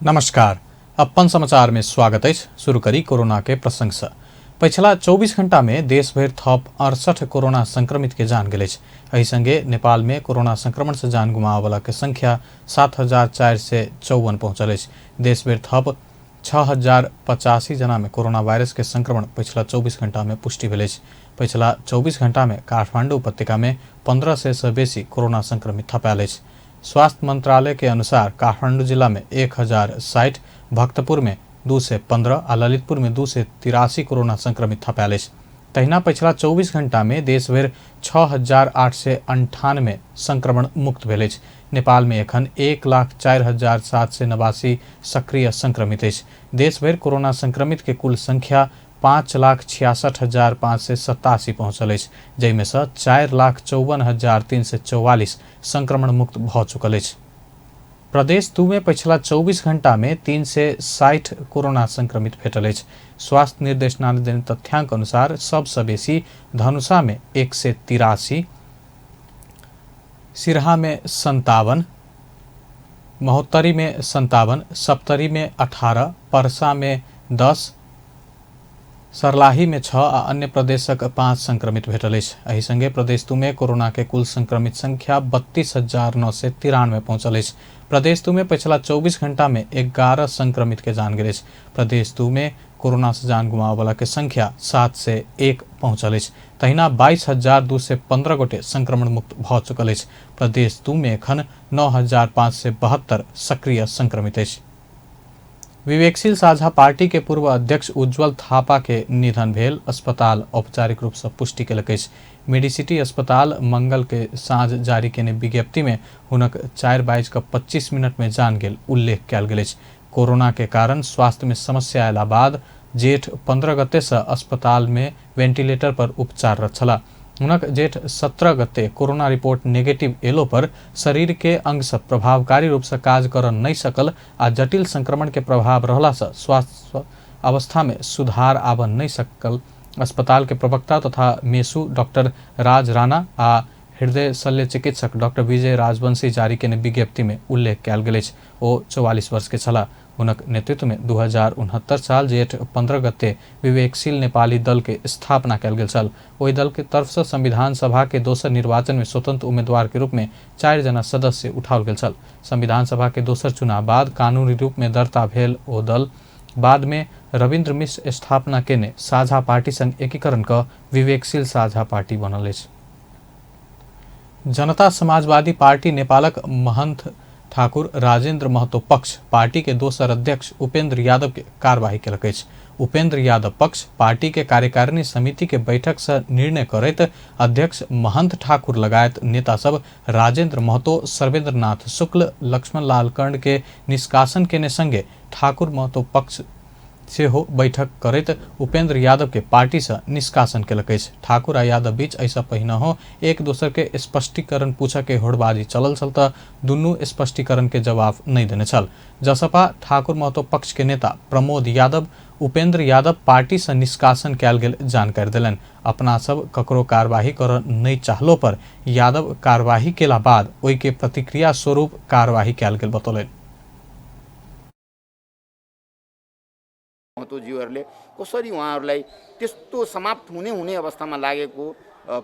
नमस्कार। अपन समाचार में स्वागत है। शुरू करी कोरोना के प्रसंग से। पिछला 24 घंटा में देश भर थप 68 कोरोना संक्रमित के जान गए। एहि संगे नेपाल में कोरोना संक्रमण से जान गुमावे वाला के संख्या 7,454 पहुंचल। देश भर थप 6,085 जना में कोरोना वायरस के संक्रमण पिछला 24 घंटा में पुष्टि भेल। पिछला 24 घंटा में काठमांडू उपत्यका में 1500 से बेसी कोरोना संक्रमित थपायल। स्वास्थ्य मंत्रालय के अनुसार काठमांडू जिला में 1060, भक्तपुर में 215 और ललितपुर में 283 कोरोना संक्रमित थपायल। तहिना पिछला 24 घंटा में देश भर 6,898 संक्रमण मुक्त भेल। नेपाल में एखन 1,04,789 सक्रिय संक्रमित है। देश भर कोरोना संक्रमित के कुल संख्या 5,66,587 पहुंचल है, जैमे से 4,54,344 संक्रमण मुक्त भ चुकल है। प्रदेश 2 में पिछला 24 घंटा में 360 कोरोना संक्रमित भेटल है। स्वास्थ्य निर्देशनालय देने तथ्यांक अनुसार सबसे बेसी धनुषा में 183, सिरहा में 57, महोत्तरी में 57, सप्तरी में 18, पर्सा में 10, सर्लाही में 6 और अन्य प्रदेशक 5 संक्रमित भेटल है। एहि संगे प्रदेश 2 में कोरोना के कुल संक्रमित संख्या 32,993 पहुंचल है। प्रदेश 2 में पिछला 24 घंटा में 11 संक्रमित के जान गए। प्रदेश 2 में कोरोना से जान गुमावे वाला के संख्या 7 से 1 पहुंचल है। तहिना 22,215 गोटे संक्रमण मुक्त भ चुकल है। प्रदेश 2 में एखन 9,572 सक्रिय संक्रमित है। विवेकशील साझा पार्टी के पूर्व अध्यक्ष उज्जवल थापा के निधन भेल। अस्पताल औपचारिक रूप से पुष्टि केलक। मेडिसिटी अस्पताल मंगल के साँझ जारी केने विज्ञप्ति में हुनक 4:25 में जान गेल उल्लेख कयल गेल। कोरोना के कारण स्वास्थ्य में समस्या अयला बाद जेठ 15 गते से अस्पताल में वेंटिलेटर पर उपचाररत छला। हुनक जेठ 17 गते कोरोना रिपोर्ट नेगेटिव एलो पर शरीर के अंग से प्रभावकारी रूप से काज कर नहीं सकल आ जटिल संक्रमण के प्रभाव रहला से स्वास्थ्य अवस्था में सुधार आब नहीं सकल। अस्पताल के प्रवक्ता तथा मेसू डॉक्टर राज राणा आ हृदय शल्य चिकित्सक डॉक्टर विजय राजवंशी जारी केने विज्ञप्ति में उल्लेख कयल गेल। ओ 44 वर्ष के छला। हुनक नेतृत्व में 2069 साल जेठ 15 गते विवेकशील नेपाली दल के स्थापना कयल गेल छल। ओहि दल के तरफ से संविधान सभा के दोसर निर्वाचन में स्वतंत्र उम्मीदवार के रूप में 4 जना सदस्य उठाओल गेल छल। संविधान सभा के दोसर चुनाव बाद कानूनी रूप में दर्ता भेल ओ दल बाद में रविन्द्र मिश्र स्थापना केने साझा पार्टी संग एकीकरण क विवेकशील साझा पार्टी बनल अछि। जनता समाजवादी पार्टी नेपालक महंत ठाकुर राजेंद्र महतो पक्ष पार्टी के दोसर अध्यक्ष उपेंद्र यादव के कार्यवाही केलक अछि। उपेंद्र यादव पक्ष पार्टी के कार्यकारिणी समिति के बैठक से निर्णय करैत अध्यक्ष महंत ठाकुर लगायत नेता सब राजेंद्र महतो, सर्वेन्द्रनाथ शुक्ल, लक्ष्मण लाल कर्ण के निष्कासन केने संगे ठाकुर महतो पक्ष से हो बैठक करैत उपेंद्र यादव के पार्टी से निष्कासन केलक अछि। ठाकुर आ यादव बीच ऐसा पहिने हो एक दोसर के स्पष्टीकरण पूछे के होड़बाजी चलल छल त दुनू स्पष्टीकरण के जवाब नहीं देने छल। जसपा ठाकुर महतो पक्ष के नेता प्रमोद यादव उपेंद्र यादव पार्टी से निष्कासन कयल गेल जानकारी देलन। अपना सब ककरो कार्यवाही कर नहीं चाहलो पर यादव कार्यवाही केला बाद ओहि के प्रतिक्रिया स्वरूप कार्यवाही कयल गेल बतौलन। महतोज्यूहरूले कसरी उहाँहरूलाई त्यस्तो समाप्त हुने अवस्थामा लागेको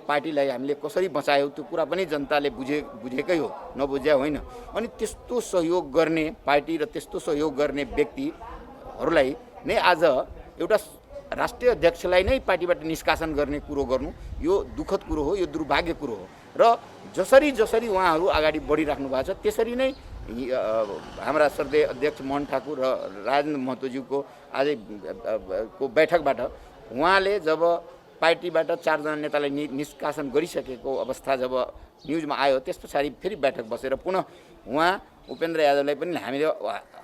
पार्टीलाई हामीले कसरी बचायौँ त्यो कुरा पनि जनताले बुझेकै हो, नबुझ्या होइन। अनि त्यस्तो सहयोग गर्ने पार्टी र त्यस्तो सहयोग गर्ने व्यक्तिहरूलाई नै आज एउटा राष्ट्रिय अध्यक्षलाई नै पार्टीबाट निष्कासन गर्ने कुरो गर्नु यो दुःखद कुरो हो, यो दुर्भाग्य कुरो हो। र जसरी उहाँहरू अगाडि बढिराख्नु भएको छ त्यसरी नै हाम्रा श्रद्धेय अध्यक्ष मोहन ठाकुर र राजेन्द्र महतोज्यूको आजै को बैठकबाट उहाँले जब पार्टीबाट 4 जना नेतालाई निष्कासन गरिसकेको अवस्था जब न्युजमा आयो त्यस पछाडि फेरि बैठक बसेर पुनः उहाँ उपेन्द्र यादवलाई पनि हामीले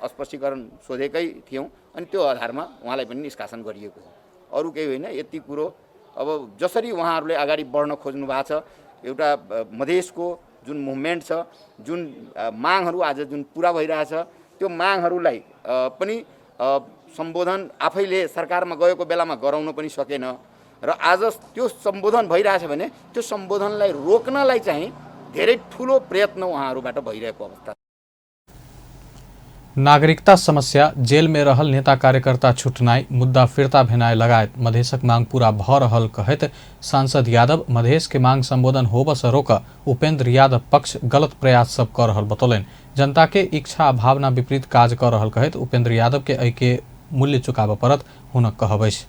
स्पष्टीकरण सोधेकै थियौँ अनि त्यो आधारमा उहाँलाई पनि निष्कासन गरिएको हो। अरू केही होइन। यति कुरो अब जसरी उहाँहरूले अगाडि बढ्न खोज्नु भएको छ, एउटा मधेसको जुन मुभमेन्ट छ, जुन मागहरू आज जुन पुरा भइरहेछ त्यो मागहरूलाई पनि सम्बोधन आफैले सरकारमा गएको बेलामा गराउन पनि सकेन र आज त्यो सम्बोधन भइरहेछ भने त्यो सम्बोधनलाई रोक्नलाई चाहिँ धेरै ठुलो प्रयत्न उहाँहरूबाट भइरहेको अवस्था। नागरिकता समस्या, जेल में रहल नेता कार्यकर्ता छुटनाई, मुद्दा फिरता भेनाय लगायत मधेशक मांग पूरा भ रहल कहत सांसद यादव मधेश के मांग संबोधन होबऽ से रोक उपेंद्र यादव पक्ष गलत प्रयास सब कर रहल बतौलन। जनता के इच्छा भावना विपरीत काज कर रहल कहत उपेंद्र यादव के एहि के मूल्य चुकाबऽ पड़त हुनक कहबैस।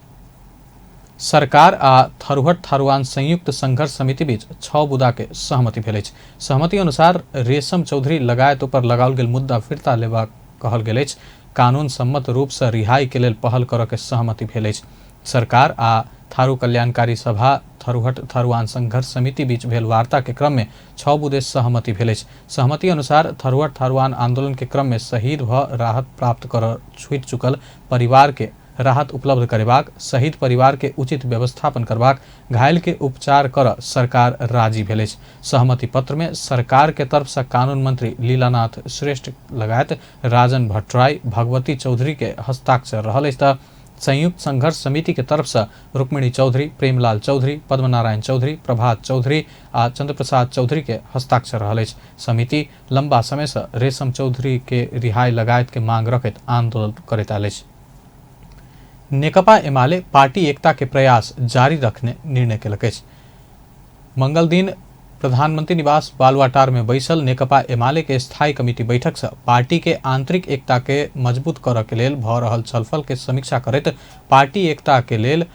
सरकार आ थरुहट थारुआन संयुक्त संघर्ष समिति बीच 6 बुदा के सहमति भेल अछि। सहमति अनुसार रेशम चौधरी लगायत पर लगाओल गेल मुद्दा फिरता लेबाक कहल गेल अछि। कानून सम्मत रूप से रिहाई के लेल पहल करऽ के सहमति भेल अछि। सरकार आ थारू कल्याणकारी सभा थरुहट थारुआन संघर्ष समिति बीच भेल वार्ता के क्रम में 6 बुदे सहमति भेल अछि। सहमति अनुसार थरुहट थारुआन आंदोलन के क्रम में शहीद भ राहत प्राप्त कर छूट चुकल परिवार के राहत उपलब्ध करेबाक, शहीद परिवार के उचित व्यवस्थापन करबाक, घायल के उपचार कर सरकार राजी भेल अछि। सहमति पत्र में सरकार के तरफ से कानून मंत्री लीलानाथ श्रेष्ठ लगायत राजन भट्टराई, भगवती चौधरी के हस्ताक्षर रहल अछि त संयुक्त संघर्ष समिति के तरफ से रुक्मिणी चौधरी, प्रेमलाल चौधरी, पद्मनारायण चौधरी, प्रभात चौधरी आ चंद्रप्रसाद चौधरी के हस्ताक्षर रहल अछि। समिति लंबा समय से रेशम चौधरी के रिहाई लगायत के मांग रखैत आंदोलन करैत आयल अछि। नेकपा एमाले पार्टी एकता के प्रयास जारी रखने निर्णय केलक अछि। मंगल दिन प्रधानमंत्री निवास बालुआटार में बैसल नेकपा एमाले के स्थायी कमिटी बैठक से पार्टी के आंतरिक एकता के मजबूत करऽ के लेल भ रहल छलफल के समीक्षा करैत पार्टी एकता के लेल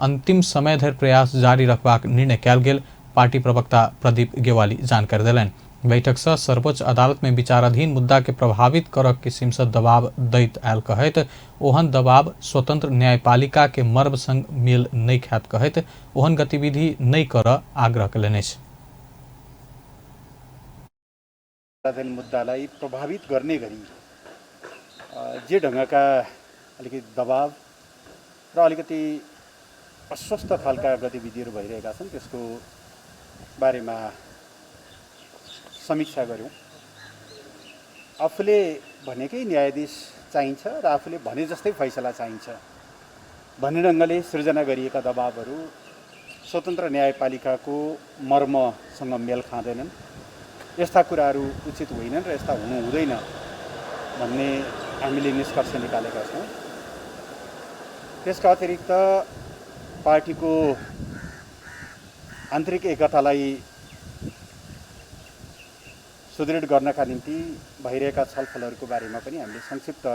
अंतिम समय धरि प्रयास जारी रखबाक निर्णय कयल गेल। पार्टी प्रवक्ता प्रदीप गेवाली जानकारी देलनि। बैठक से सर्वोच्च अदालत में विचाराधीन मुद्दा के प्रभावित करऽ किसिम से दबाव दैत आयल कहैत ओहन दबाव स्वतंत्र न्यायपालिका के मर्म संग मेल नहीं खायत कहैत ओहन गतिविधि नहीं करऽ आग्रह कयलनि अछि। मुद्दालाई प्रभावित गर्ने गरी जे ढङ्गका अलिकति दबाव र अलिकति अस्वस्थ खालका गतिविधिहरू भइरहेका छन् त्यसको बारेमा समीक्षा गर्यौँ। आफूले भनेकै न्यायाधीश चाहिन्छ र आफूले भने जस्तै फैसला चाहिन्छ भन्ने ढङ्गले सृजना गरिएका दबावहरू स्वतन्त्र न्यायपालिकाको मर्मसँग मेल खाँदैनन्। यस्ता कुराहरू उचित होइनन् र यस्ता हुनु हुँदैन भन्ने हामीले निष्कर्ष निकालेका छौँ। त्यसका अतिरिक्त पार्टीको आन्तरिक एकतालाई सुदृढ गर्नका निम्ति भइरहेका छलफलहरूको बारेमा पनि हामीले संक्षिप्त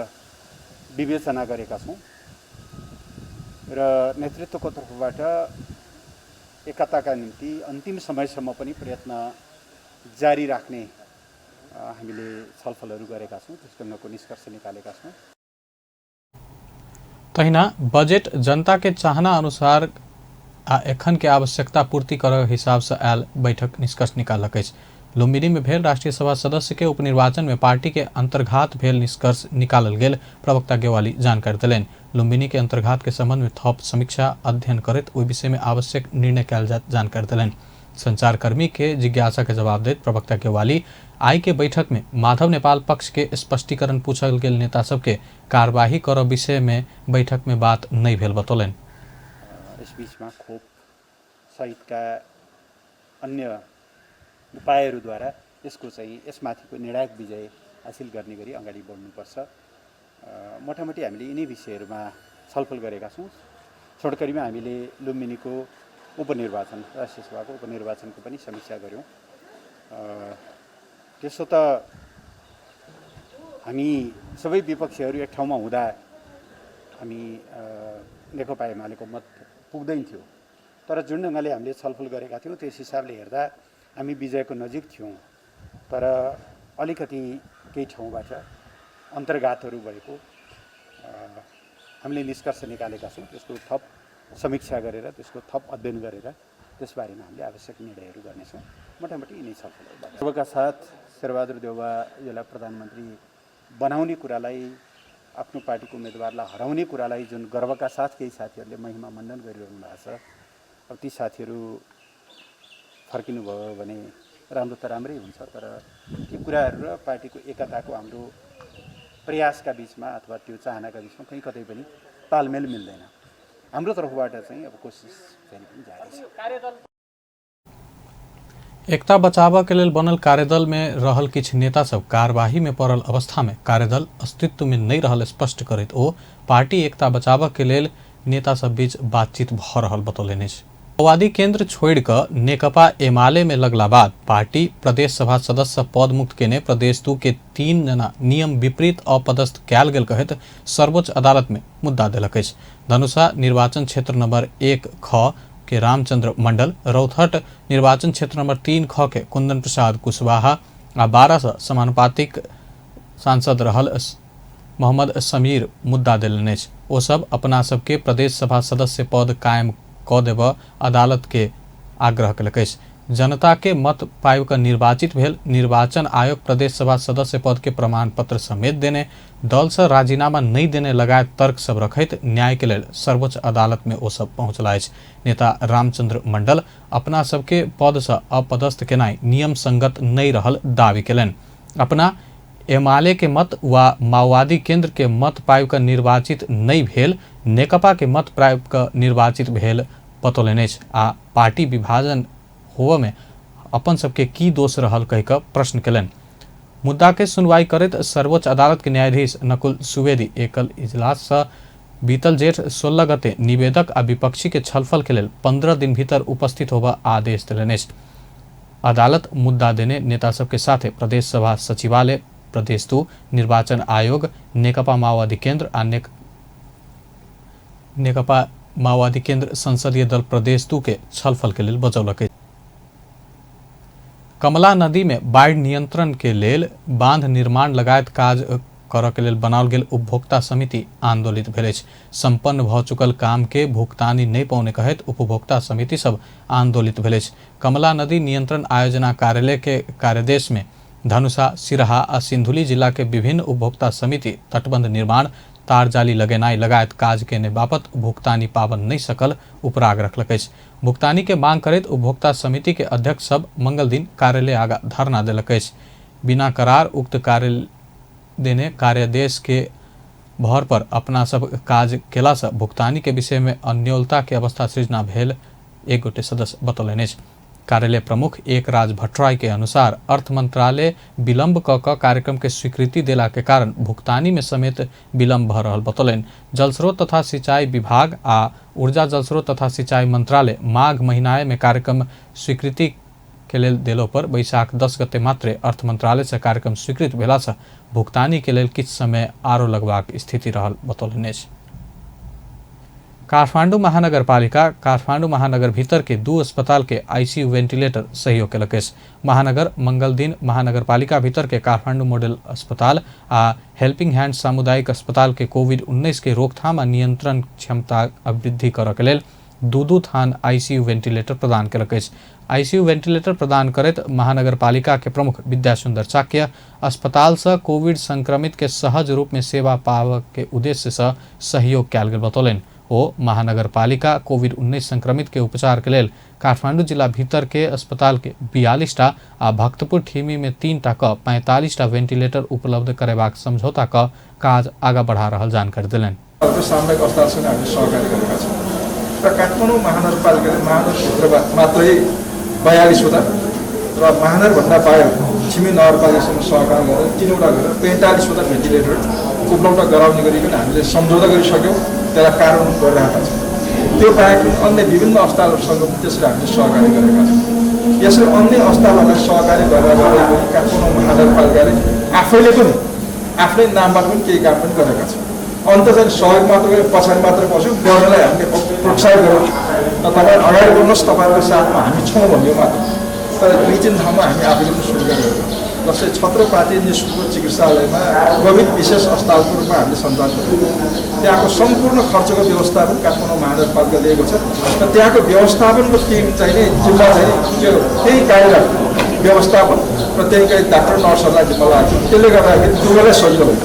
विवेचना गरेका छौँ र नेतृत्वको तर्फबाट एकताका निम्ति अन्तिम समयसम्म पनि प्रयत्न जारी राख्ने हामीले छलफलहरू गरेका छौँ। त्यस ढङ्गको निष्कर्ष निकालेका छौँ। तहिना बजेट जनता के चाहना अनुसार आ एखन के आवश्यकता पूर्ति करऽ हिसाब से आयल बैठक निष्कर्ष निकालक अछि। लुम्बिनी में भेल राष्ट्रीय सभा सदस्य के उपनिर्वाचन में पार्टी के अंतर्घात भेल निष्कर्ष निकालल गेल प्रवक्ता गेवाली जानकारी देलनि। लुम्बिनी के अंतर्घात के संबंध में थप समीक्षा अध्ययन करैत ओहि विषय में आवश्यक निर्णय कयल जायत जानकारी देलनि। संचारकर्मी के जिज्ञासा के जवाब देत प्रवक्ता गेवाली आई के बैठक में माधव नेपाल पक्ष के स्पष्टीकरण पूछल गेल नेता सबके कार्यवाही करऽ विषय में बैठक में बात नहीं भेल बतौलनि। इस बीचमा खोप सहितका अन्य उपायहरूद्वारा यसको चाहिँ यसमाथिको निर्णायक विजय हासिल गर्ने गरी अगाडि बढ्नुपर्छ। मोटामोटी हामीले यिनै विषयहरूमा छलफल गरेका छौँ। छोटकरीमा हामीले लुम्बिनीको उपनिर्वाचन राष्ट्रिय सभाको उपनिर्वाचनको पनि समीक्षा गऱ्यौँ। त्यसो त हामी सबै विपक्षीहरू एक ठाउँमा हुँदा हामी नेकपा एमालेको मत पुग्दैन थियो, तर जुन ढङ्गले हामीले छलफल गरेका थियौँ त्यस हिसाबले हेर्दा हामी विजयको नजिक थियौँ। तर अलिकति केही ठाउँबाट अन्तर्घातहरू भएको हामीले निष्कर्ष निकालेका छौँ। त्यसको थप समीक्षा गरेर त्यसको थप अध्ययन गरेर त्यसबारेमा हामीले आवश्यक निर्णयहरू गर्नेछौँ। मोटामोटी यिनै छलफलहरूबाट गर्वका साथ शेरबहादुर देउवाजीलाई प्रधानमन्त्री बनाउने कुरालाई, आफ्नो पार्टीको उम्मेदवारलाई हराउने कुरालाई जुन गर्वका साथ केही साथीहरूले महिमा मण्डन गरिरहनु भएको छ, अब ती साथीहरू फर्किनु भयो भने राम्रो त राम्रै हुन्छ। तर ती कुराहरू र पार्टीको एकताको हाम्रो प्रयासका बिचमा अथवा त्यो चाहनाका बिचमा कहीँ कतै पनि तालमेल मिल्दैन। हाम्रो तर्फबाट चाहिँ अब कोसिस फेरि पनि जारी छ। एकता बचाव के लेल बनल कार्यदल में रहल किछु नेता सब कार्यवाही में पड़ल अवस्था में कार्यदल अस्तित्व में नहीं रहल स्पष्ट करैत ओ पार्टी एकता बचाव के लेल नेता सब बीच बातचीत भ रहल बतौलनि अछि। माओवादी केंद्र छोड़ कर नेकपा एमाले में लगला बाद पार्टी प्रदेश सभा सदस्य पद मुक्त केने प्रदेश 2 के 3 जना नियम विपरीत अपदस्थ कयल गेल कहैत सर्वोच्च अदालत में मुद्दा देलक अछि। धनुषा निर्वाचन क्षेत्र नंबर 1 ख के रामचंद्र मंडल, रौतहट निर्वाचन क्षेत्र नंबर 3 ख के कुंदन प्रसाद कुशवाहा आ 12 से समानुपातिक सांसद रहल मोहम्मद समीर मुद्दा देलनि अछि। ओ सब अपना सबके प्रदेश सभा सदस्य पद कायम क देब अदालत के आग्रह कयलक अछि। जनता के मत पाबि कऽ निर्वाचित भेल निर्वाचन आयोग प्रदेश सभा सदस्य पद के प्रमाण पत्र समेत देने, दल से राजीनामा नहीं देने लगायत तर्क सब रखैत न्याय के लेल सर्वोच्च अदालत में ओ सब पहुंचला अछि। नेता रामचंद्र मंडल अपना सबके पद से अपदस्थ केनाई नियम संगत नहीं रहल दावी केलनि। अपना एमाले के मत वा माओवादी केंद्र के मत पाबि कऽ निर्वाचित नहीं भेल, नेकपा के मत पाबि कऽ निर्वाचित भेल बतौलनि अछि आ पार्टी विभाजन होवे में अपन सबके की दोष रहल कहि कऽ प्रश्न केलनि। मुद्दा के सुनवाई करैत सर्वोच्च अदालत के न्यायाधीश नकुल सुवेदी एकल इजलास से बीतल जेठ 16 गते निवेदक आ विपक्षी के छलफल के लेल 15 दिन भीतर उपस्थित होबा आदेश देलनि अछि। अदालत मुद्दा देने नेता सबके साथे प्रदेश सभा सचिवालय प्रदेश 2 निर्वाचन आयोग नेकपा माओवादी केंद्र आ नेकपा माओवादी केंद्र संसदीय दल प्रदेश 2 के छलफल के लेल बजौलक। कमला नदी में बाढ़ नियंत्रण के लेल बांध निर्माण लगायत काज करऽ के लेल बनाओल गेल उपभोक्ता समिति आंदोलित भेल अछि। संपन्न भ चुकल काम के भुगतानी नहीं पौने कहैत उपभोक्ता समिति सब आंदोलित भेल अछि। कमला नदी नियंत्रण आयोजना कार्यालय के कार्यदेश में धनुषा, सिरहा आ सिंधुली जिला के विभिन्न उपभोक्ता समिति तटबंध निर्माण, तार जाली लगेनाई लगायत काज केने बाबत भुगतानी पाबन नहीं सकल उपराग रखलक अछि। भुगतानी के मांग करैत उपभोक्ता समिति के अध्यक्ष सब मंगल दिन कार्यालय आगा धरना देलक अछि। बिना करार उक्त कार्य देने कार्यादेश के भर पर अपना सब काज केला से भुगतानी के विषय में अन्योलता के अवस्था सृजना भेल एक गोटे सदस्य बतौलनि अछि। कार्यालय प्रमुख एक राज भट्टराय के अनुसार अर्थ मंत्रालय विलंब क कार्यक्रम के स्वीकृति देला के कारण भुगतानी में समेत विलंब भ रहल बतौलनि। जल स्रोत तथा सिंचाई विभाग आ ऊर्जा जल स्रोत तथा सिंचाई मंत्रालय माघ महीना में कार्यक्रम स्वीकृति के लेल देलो पर बैसाख 10 गते मात्र अर्थ मंत्रालय से कार्यक्रम स्वीकृत भेला से भुगतानी के लेल किछु समय आरो लगबाक स्थिति रहल बतौलनि अछि। काठमांडू महानगर भीतर के 2 अस्पताल के आईसीयू वेंटिलेटर सहयोग केलक अछि। महानगर मंगल दिन महानगरपालिका भीतर के काठमांडू मॉडल अस्पताल आ हेल्पिंग हैंड सामुदायिक अस्पताल के कोविड-19 के रोकथाम आ नियंत्रण क्षमता अभिवृद्धि करऽ के लेल 2 थान आईसीयू वेंटिलेटर प्रदान केलक अछि। आईसीयू वेंटिलेटर प्रदान करैत महानगरपालिका के प्रमुख विद्यासुंदर चाक्य अस्पताल से कोविड संक्रमित के सहज रूप में सेवा पाबऽ के उद्देश्य से सहयोग कयल गेल बतौलनि। ओ महानगरपालिका कोविड-19 संक्रमित के उपचार के लेल काठमांडू जिला भीतर के अस्पताल के 42टा आ भक्तपुर ठीमी में 3टा क 45टा वेंटिलेटर उपलब्ध करेबाक समझौता क काज आगा बढ़ा रहल जानकारी देलनि। सामुदायिक अस्पतालसँग हामीले सहकारी गरेका छौँ र काठमाडौँ महानगरपालिकाले महानगर क्षेत्रमा मात्रै 42वटा र महानगरभन्दा बाहिर छिमी नगरपालिकासँग सहकारी गरेर 3वटा गरेर 45वटा भेन्टिलेटर उपलब्ध गराउने गरिकन हामीले सम्झौता गरिसक्यौँ। त्यसलाई कार्यान्वयन गरिरहेका छौँ। त्यो बाहेक अन्य विभिन्न अस्पतालहरूसँग पनि त्यसरी हामीले सहकारी गरेका छौँ। यसरी अन्य अस्पतालहरूलाई सहकारी गरेर काठमाडौँ महानगरपालिकाले आफैले पनि आफ्नै नामबाट पनि केही काम पनि गरेका छौँ। अन्त चाहिँ सहयोग मात्र गरेर पछाडि मात्र बस्यो गर्नलाई हामीले प्रोत्साहित गऱ्यौँ र तपाईँ अगाडि बढ्नुहोस्, तपाईँहरूको साथमा हामी छौँ भन्यो मात्र। तर 2-3 ठाउँमा हामी आफैले पनि सुरु गरेका छौँ। जस्तै छत्रपाती निःशुल्क चिकित्सालयमा कोभिड विशेष अस्पतालको रूपमा हामीले सञ्चालन गर्यौँ। त्यहाँको सम्पूर्ण खर्चको व्यवस्थापन काठमाडौँ महानगरपालिका लिएको छ र त्यहाँको व्यवस्थापनको टिम चाहिँ जिम्मा चाहिँ त्यो त्यही कार्य व्यवस्थापन र त्यही डाक्टर नर्सहरूलाई जिम्मा लाग्छ। त्यसले गर्दाखेरि दुवैलाई सजिलो हुन्छ।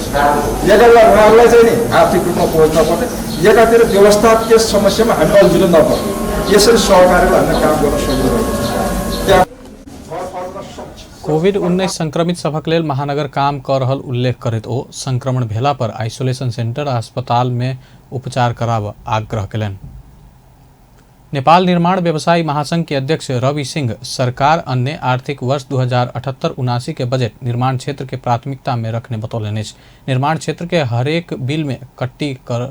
एकातिर उहाँहरूलाई चाहिँ नि आर्थिक रूपमा पहुँच नपर्ने, एकातिर व्यवस्थापकीय समस्यामा हामी अल्झिनु नपर्ने, यसरी सहकार्यले हामीले काम गर्न सजिलो हुन्छ। त्यहाँ कोविड-19 संक्रमित सभक लेल महानगर काम कर रहल उल्लेख करैत ओ संक्रमण भेला पर आइसोलेशन सेंटर आ अस्पताल में उपचार कराब आग्रह केलनि। नेपाल निर्माण व्यवसायी महासंघ के अध्यक्ष रवि सिंह सरकार अन्य आर्थिक वर्ष 2078-79 के बजट निर्माण क्षेत्र के प्राथमिकता में रखने बतौलनि। निर्माण क्षेत्र के हरेक बिल में कट्टी कर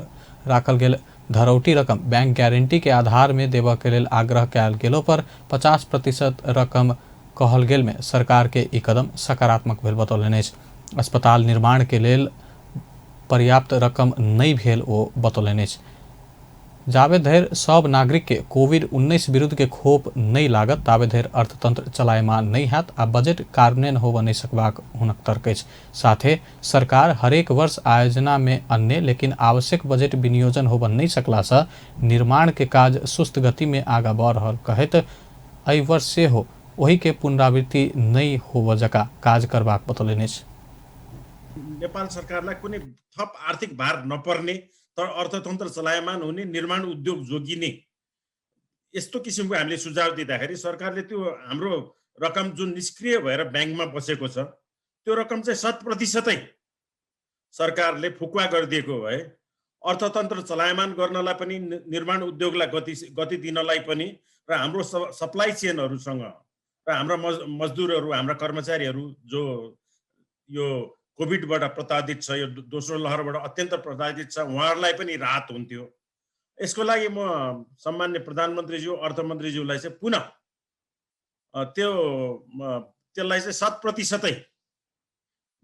राखल गेल धरौटी रकम बैंक गारंटी के आधार में देबऽ के लेल आग्रह कयल गेलो पर 50% रकम कहल गेल में सरकार के ई कदम सकारात्मक भेल बतौलनि। अस्पताल निर्माण के लेल पर्याप्त रकम नहीं भेल ओ बतौलनि। जाबे धरि सब नागरिक के कोविड-19 विरुद्ध के खोप नहीं लागत ताबे धरि अर्थतंत्र चलायमान नहीं हैत आ बजट कार्यान्वयन होबऽ नहीं सकबाक हुनक तर्क अछि। साथे सरकार हरेक वर्ष आयोजना में अन्य लेकिन आवश्यक बजट विनियोजन होबऽ नहीं सकला से निर्माण के काज सुस्त गति में आगा बढ़ रहल कहैत एहि वर्ष सेहो ओही के पुनरावृत्ति नहीं होबऽ जका काज करबाक बतौलनि। नेपाल सरकारलाई कुनै थप आर्थिक भार नपर्ने तर अर्थतन्त्र चलायमान हुने निर्माण उद्योग जोगिने यस्तो किसिमको हामीले सुझाव दिँदाखेरि सरकारले त्यो हाम्रो रकम जुन निष्क्रिय भएर ब्याङ्कमा बसेको छ त्यो रकम चाहिँ 100% सरकारले फुकुवा गरिदिएको भए अर्थतन्त्र चलायमान गर्नलाई पनि निर्माण उद्योगलाई गति दिनलाई पनि र हाम्रो सप्लाई चेनहरुसँग र हाम्रा मजदुरहरू हाम्रा कर्मचारीहरू जो यो कोभिडबाट प्रताडित छ, यो दोस्रो लहरबाट अत्यन्त प्रताडित छ, उहाँहरूलाई पनि राहत हुन्थ्यो। यसको लागि म सम्माननीय प्रधानमन्त्रीज्यू अर्थमन्त्रीज्यूलाई चाहिँ पुनः त्यसलाई चाहिँ 100%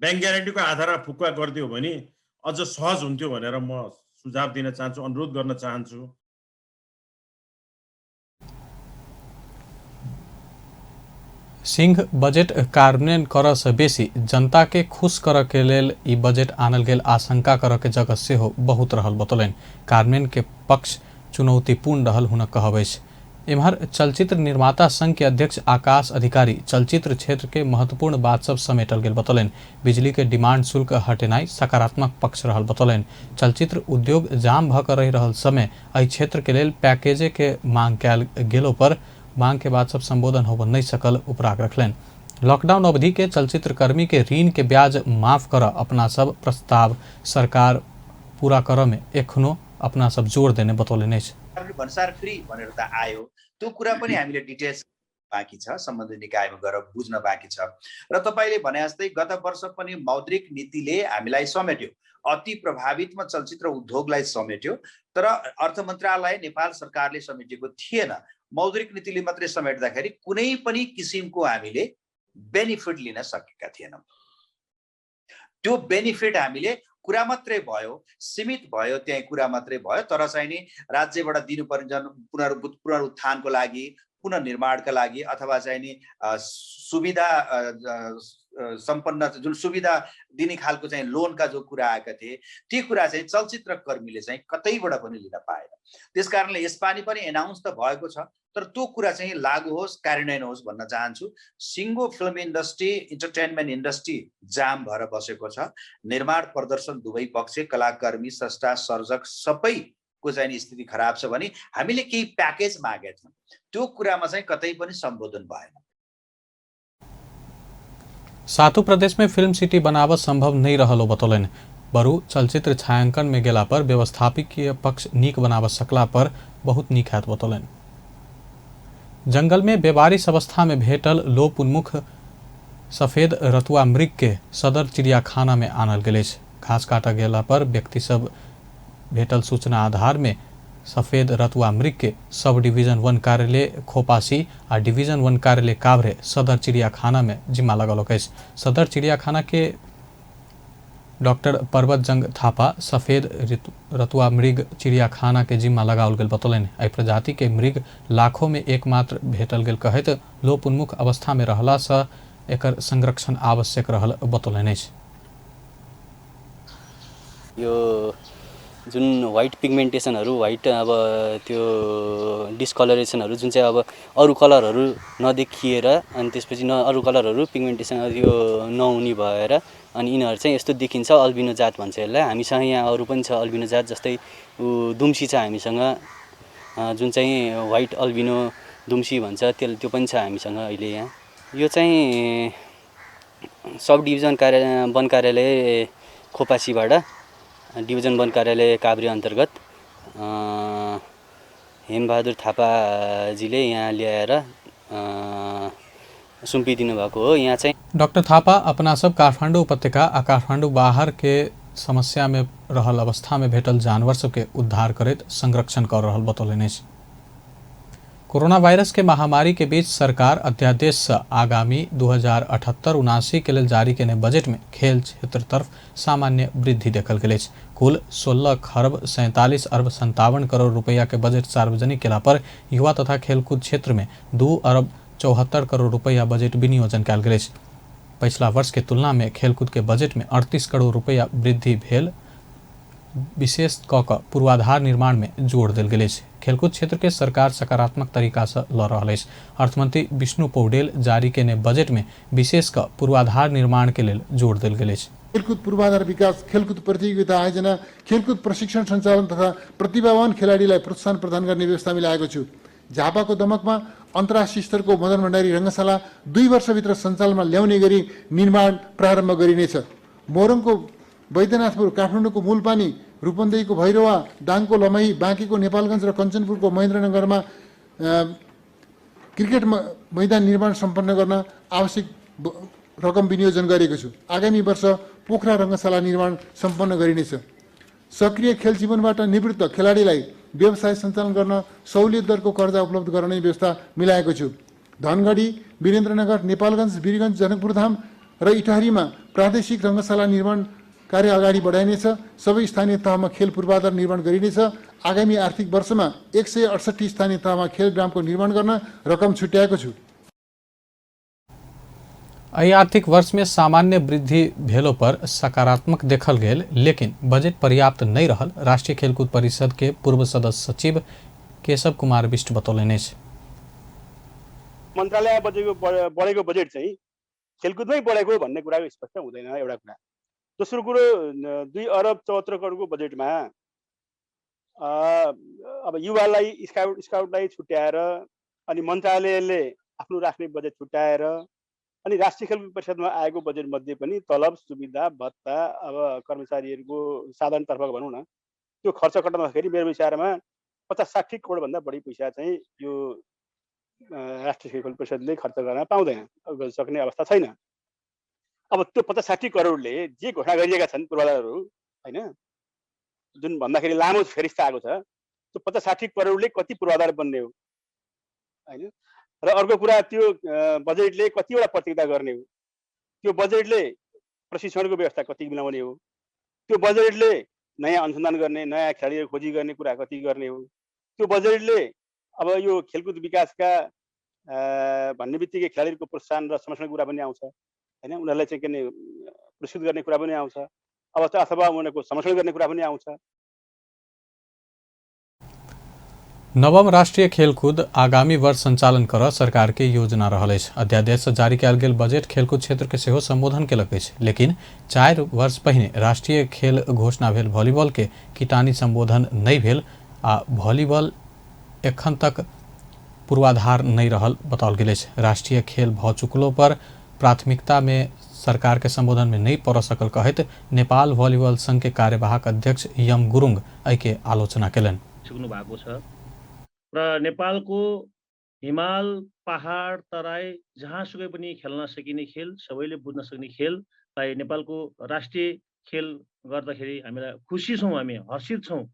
ब्याङ्क ग्यारेन्टीको आधारमा फुकुवा गरिदियो भने अझ सहज हुन्थ्यो भनेर म सुझाव दिन चाहन्छु, अनुरोध गर्न चाहन्छु। सिंह बजट कार्यान्वयन करऽ से बेसी जनता के खुश करऽ के लेल ई बजट आनल गेल आशंका करऽ के जगह से हो बहुत रहल बतौलनि। कार्यान्वयन के पक्ष चुनौतीपूर्ण रहल हुनक कहब अछि। एम्हर चलचित्र निर्माता संघ के अध्यक्ष आकाश अधिकारी चलचित्र क्षेत्र के महत्वपूर्ण बात सब समेटल गेल बतौलनि। बिजली के डिमांड शुल्क हटेनाई सकारात्मक पक्ष रहल बतौलनि। चलचित्र उद्योग जाम भ कर रहि रहल समय एहि क्षेत्र के लेल पैकेजे के मांग कयल गेलो पर मांग के बाद सब संबोधन होबऽ नहीं सकल उपराग रखलनि। लॉकडाउन अवधि के चलचित्र कर्मी के ऋण के ब्याज माफ कर अपना सब प्रस्ताव सरकार पूरा कर में एखनो अपना सब जोड़ देने बतौलनि। भन्सार फ्री भनेर त आयो, त्यो कुरा पनि हामीले डिटेल्स बाँकी छ, सम्बन्धित निकायमा गएर बुझ्न बाँकी छ। र तपाईले भने जस्तै गत वर्ष पनि मौद्रिक नीतिले हामीलाई समेट्यो, अति प्रभावितमा चलचित्र उद्योगलाई समेट्यो, तर अर्थ मन्त्रालय नेपाल सरकारले समेटेको थिएन। मौद्रिक नीतिले मात्रै समेट्दाखेरि कुनै पनि किसिमको हामीले बेनिफिट लिन सकेका थिएनौँ। त्यो बेनिफिट हामीले कुरा मात्रै भयो, सीमित भयो, त्यही कुरा मात्रै भयो, तर चाहिँ नि राज्यबाट दिनुपर्ने पुनरुत्थानको लागि, पुनर्निर्माणका लागि अथवा चाहिँ नि सुविधा सम्पन्न जुन सुविधा दिने खालको चाहिँ लोनका जो कुरा आएका थिए ती कुरा चाहिँ चलचित्र कर्मीले चाहिँ कतैबाट पनि लिन पाएन। त्यसकारणले यसपालि पनि एनाउन्स त भएको छ, तर त्यो कुरा चाहिँ लागू होस्, कार्यान्वयन होस् भन्न चाहन्छु। सिङ्गो फिल्म इन्डस्ट्री, इन्टरटेनमेन्ट इन्डस्ट्री जाम भएर बसेको छ। निर्माण प्रदर्शन दुवै पक्ष, कलाकर्मी, स्रष्टा, सर्जक सबैको चाहिँ स्थिति खराब छ भने हामीले केही प्याकेज मागेका छौँ, त्यो कुरामा चाहिँ कतै पनि सम्बोधन भएन। सातों प्रदेश में फिल्म सिटी बनावत संभव नहीं रहलो बतौलनि। बरु चलचित्र छायांकन में गेला पर व्यवस्थापकीय पक्ष नीक बनावत सकला पर बहुत नीक हैत बतौलनि। जंगल में बेवारिश अवस्था में भेटल लोप उन्मुख सफेद रतुआ मृग के सदर चिड़ियाखाना में आनल गेल अछि। घास काटा गेला पर व्यक्ति सब भेटल सूचना आधार में सफेद रतुआ मृग के सब डिवीजन 1 कार्यालय खोपासी आ डिवीजन 1 कार्यालय काभ्रे सदर चिड़ियाखाना में जिम्मा लगलक अछि। सदर चिड़ियाखाना के डॉक्टर पर्वत जंग थापा सफेद रतुआ मृग चिड़ियाखाना के जिम्मा लगाओल गेल बतौलनि। एहि प्रजाति के मृग लाखों में एकमात्र भेटल गेल कहैत लोप उन्मुख अवस्था में रहला से एकर संरक्षण आवश्यक रहल बतौलनि अछि। यो जुन व्हाइट पिगमेन्टेसनहरू, व्हाइट अब त्यो डिस्कलरेसनहरू जुन चाहिँ अब अरू कलरहरू नदेखिएर अनि त्यसपछि अरू कलरहरू पिगमेन्टेसन यो नहुने भएर अनि यिनीहरू चाहिँ यस्तो देखिन्छ। अल्बिनो जात भन्छ यसलाई। हामीसँग यहाँ अरू पनि छ अल्बिनो जात, जस्तै दुम्सी छ हामीसँग, जुन चाहिँ व्हाइट अल्बिनो दुम्सी भन्छ, त्यो पनि छ हामीसँग अहिले यहाँ। यो चाहिँ सब डिभिजन वन कार्यालय खोपासीबाट डिभिजन 1 कार्यालय काभ्रे अन्तर्गत हेमबहादुर थापाजीले यहाँ ल्याएर सुम्पिदिनु भएको हो। यहाँ चाहिँ डॉक्टर थापा अपना सब काठमांडू उपत्यका आ काठमांडू बाहर के समस्या में रहल अवस्था में भेटल जानवर सबके उद्धार करैत संरक्षण कर रहल बतौलनि। कोरोना वायरस के महामारी के बीच सरकार अध्यादेश आगामी 2078-79 के लेल जारी केने बजट में खेल क्षेत्र तरफ सामान्य वृद्धि देखल गेल अछि। कुल 16 खरब 47 अरब 57 करोड़ रुपया के बजट सार्वजनिक केला पर युवा तथा खेलकूद क्षेत्र में 2 अरब 74 करोड़ रुपया बजट विनियोजन कयल गेल अछि। पिछला वर्ष के तुलना में खेलकूद के बजट में 38 करोड़ रुपया वृद्धि भेल, विशेष क पूर्वाधार निर्माण में जोड़ देल गेल अछि। खेलकूद क्षेत्र के सरकार सकारात्मक तरीका से ल रहल अछि। अर्थमंत्री विष्णु पौडेल जारी केने बजट में विशेष क पूर्वाधार निर्माण के लेल जोड़ देल गेल अछि। खेलकुद पूर्वाधार विकास, खेलकुद प्रतियोगिता आयोजना, खेलकुद प्रशिक्षण सञ्चालन तथा प्रतिभावान खेलाडीलाई प्रोत्साहन प्रदान गर्ने व्यवस्था मिलाएको छु। झापाको दमकमा अन्तर्राष्ट्रिय स्तरको मदन भण्डारी रङ्गशाला 2 वर्षभित्र सञ्चालनमा ल्याउने गरी निर्माण प्रारम्भ गरिनेछ। मोरङको वैद्यनाथपुर, काठमाडौँको मूलपानी, रूपन्देहीको भैरवा, दाङको लमही, बाँकीको नेपालगञ्ज र कञ्चनपुरको महेन्द्रनगरमा क्रिकेट मैदान निर्माण सम्पन्न गर्न आवश्यक रकम विनियोजन गरेको छु। आगामी वर्ष पोखरा रङ्गशाला निर्माण सम्पन्न गरिनेछ। सक्रिय खेल जीवनबाट निवृत्त खेलाडीलाई व्यवसाय सञ्चालन गर्न सहुलियत दरको कर्जा उपलब्ध गराउने व्यवस्था मिलाएको छु। धनगढी, वीरेन्द्रनगर, नेपालगञ्ज, वीरगञ्ज, जनकपुरधाम र इटहरीमा प्रादेशिक रङ्गशाला निर्माण कार्य अगाडि बढाइनेछ। सबै स्थानीय तहमा खेल पूर्वाधार निर्माण गरिनेछ। आगामी आर्थिक वर्षमा 168 स्थानीय तहमा खेल ग्रामको निर्माण गर्न रकम छुट्याएको छु। एहि आर्थिक वर्ष में सामान्य वृद्धि भेलो पर सकारात्मक देखल गेल, लेकिन बजट पर्याप्त नहीं रहल। राष्ट्रीय खेलकूद परिषद के पूर्व सदस्य सचिव केशव कुमार बिष्ट बतौलनि। मन्त्रालय बढेको बजेट चाहिँ खेलकुदमै बढेको भन्ने कुराको स्पष्ट हुँदैन। एउटा कुरा। दोस्रो कुरो, 2 अरब 74 करोडको बजेटमा अब युवालाई स्काउटलाई छुट्याएर अनि मन्त्रालयले आफ्नो राष्ट्रिय बजेट छुट्याएर अनि राष्ट्रिय खेलकुद परिषदमा आएको बजेट मध्ये पनि तलब, सुविधा, भत्ता, अब कर्मचारीहरूको साधनतर्फ भनौँ न, त्यो खर्च कटाउँदाखेरि मेरो विचारमा 50-60 करोड भन्दा बढी पैसा चाहिँ यो राष्ट्रिय खेलकुद परिषदले खर्च गर्न पाउँदैन, सक्ने अवस्था छैन। अब त्यो 50-60 करोडले जे घोषणा गरिएका छन् पूर्वाधारहरू, हैन, जुन भन्दाखेरि लामो फेरिस्त आएको छ, त्यो 50-60 करोडले कति पूर्वाधार बन्ने हो, हैन। र अर्को कुरा, त्यो बजेटले कतिवटा प्रतियोगिता गर्ने हो, त्यो बजेटले प्रशिक्षणको व्यवस्था कति मिलाउने हो, त्यो बजेटले नयाँ अनुसन्धान गर्ने, नयाँ खेलाडीहरू खोजी गर्ने कुरा कति गर्ने हो, त्यो बजेटले अब यो खेलकुद विकासका भन्ने बित्तिकै खेलाडीहरूको प्रोत्साहन र संरक्षणको कुरा पनि आउँछ, हैन। उनीहरूलाई चाहिँ के पुरस्कृत गर्ने कुरा पनि आउँछ, अथवा उनीहरूको संरक्षण गर्ने कुरा पनि आउँछ। नवम राष्ट्रीय खेलकूद आगामी वर्ष संचालन कर सरकार के योजना रहल अछि। अध्यादेश जारी कयल गेल बजट खेलकूद क्षेत्र के सेहो संबोधन केलक अछि, लेकिन 4 वर्ष पहिने राष्ट्रीय खेल घोषणा भेल वॉलीबॉल के कीटानी संबोधन नहीं भेल आ वॉलीबॉल एखन तक पूर्वाधार नहीं रहल बताओल गेल अछि। राष्ट्रीय खेल भऽ चुकलो पर प्राथमिकता में सरकार के संबोधन में नहीं पड़ सकल कहैत नेपाल वॉलीबॉल संघ के कार्यवाहक अध्यक्ष यम गुरुङ एहि के आलोचना केलनि। चुक्नु भएको छ र नेपालको हिमाल, पहाड, तराई जहाँसुकै पनि खेल्न सकिने खेल, सबैले बुझ्न सक्ने खेललाई नेपालको राष्ट्रिय खेल गर्दाखेरि हामीलाई खुसी छौँ, हामी हर्षित छौँ।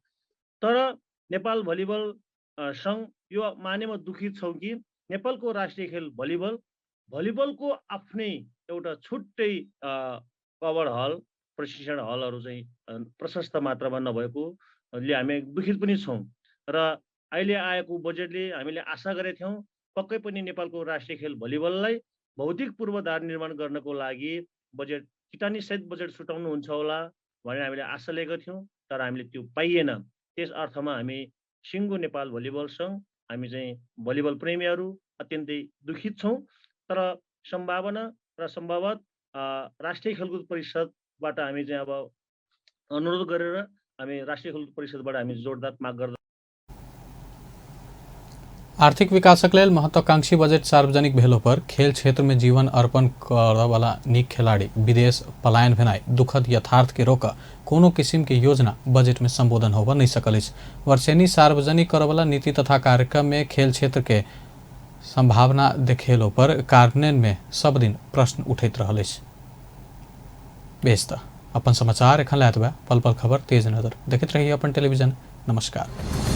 तर नेपाल भलिबल संघ यो मानेमा दुखित छौँ कि नेपालको राष्ट्रिय खेल भलिबलको आफ्नै एउटा छुट्टै कभर हल, प्रशिक्षण हलहरू चाहिँ प्रशस्त मात्रामा नभएकोले हामी दुखित पनि छौँ। र अहिले आएको बजेटले हामीले आशा गरेका थियौँ पक्कै पनि नेपालको राष्ट्रिय खेल भलिबललाई भौतिक पूर्वाधार निर्माण गर्नको लागि बजेट किटानी सहित बजेट छुटाउनुहुन्छ होला भनेर हामीले आशा लिएका थियौँ, तर हामीले त्यो पाइएन। त्यस अर्थमा हामी सिङ्गो नेपाल भलिबल संघ, हामी चाहिँ भलिबल प्रेमीहरू अत्यन्तै दुखित छौँ। तर सम्भावना र सम्भवत राष्ट्रिय खेलकुद परिषदबाट हामी चाहिँ अब अनुरोध गरेर हामी राष्ट्रिय खेलकुद परिषदबाट हामी जोडदार माग गर्दा आर्थिक विकासक लेल महत्वाकांक्षी बजेट सार्वजनिक भेलो पर खेल क्षेत्र में जीवन अर्पण करय वाला नीक खिलाड़ी विदेश पलायन भेनाइ दुखद यथार्थ के रोक कोनो किसिम के योजना बजेट में संबोधन होबऽ नहीं सकल अछि। वर्षेनी सार्वजनिक करय वाला नीति तथा कार्यक्रम में खेल क्षेत्र के संभावना देखेलो पर कार्यान्वयन में सब दिन प्रश्न उठैत रहल अछि। बेस अपन समाचार एखन लायत बा पल पल खबर तेज नजर देखैत रहिए अपन टेलीविजन। नमस्कार।